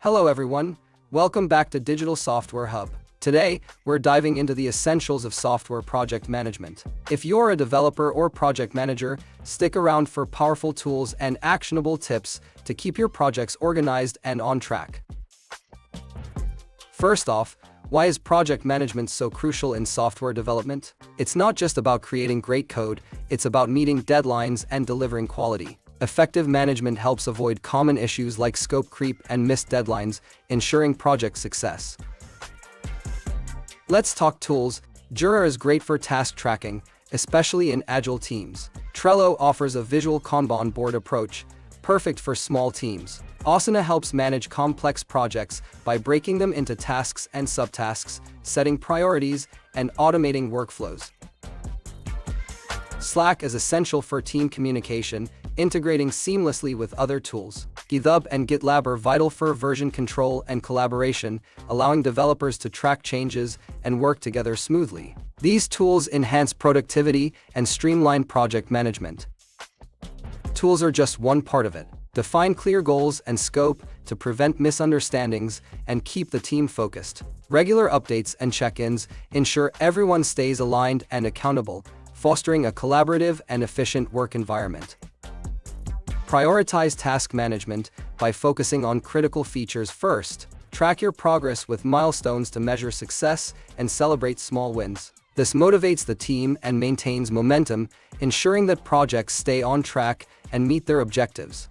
Hello everyone, welcome back to Digital Software Hub. Today, we're diving into the essentials of software project management. If you're a developer or project manager, stick around for powerful tools and actionable tips to keep your projects organized and on track. First off, why is project management so crucial in software development? It's not just about creating great code, it's about meeting deadlines and delivering quality. Effective management helps avoid common issues like scope creep and missed deadlines, ensuring project success. Let's talk tools. Jira is great for task tracking, especially in agile teams. Trello offers a visual Kanban board approach, perfect for small teams. Asana helps manage complex projects by breaking them into tasks and subtasks, setting priorities, and automating workflows. Slack is essential for team communication, integrating seamlessly with other tools. GitHub and GitLab are vital for version control and collaboration, allowing developers to track changes and work together smoothly. These tools enhance productivity and streamline project management. Tools are just one part of it. Define clear goals and scope to prevent misunderstandings and keep the team focused. Regular updates and check-ins ensure everyone stays aligned and accountable, fostering a collaborative and efficient work environment. Prioritize task management by focusing on critical features first. Track your progress with milestones to measure success and celebrate small wins. This motivates the team and maintains momentum, ensuring that projects stay on track and meet their objectives.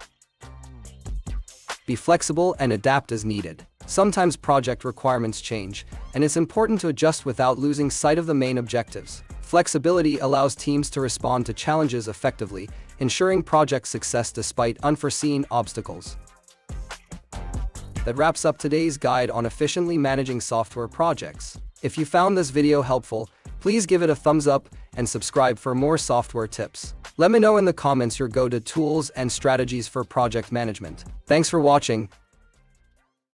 Be flexible and adapt as needed. Sometimes project requirements change, and it's important to adjust without losing sight of the main objectives. Flexibility allows teams to respond to challenges effectively, ensuring project success despite unforeseen obstacles. That wraps up today's guide on efficiently managing software projects. If you found this video helpful, please give it a thumbs up and subscribe for more software tips. Let me know in the comments your go-to tools and strategies for project management. Thanks for watching,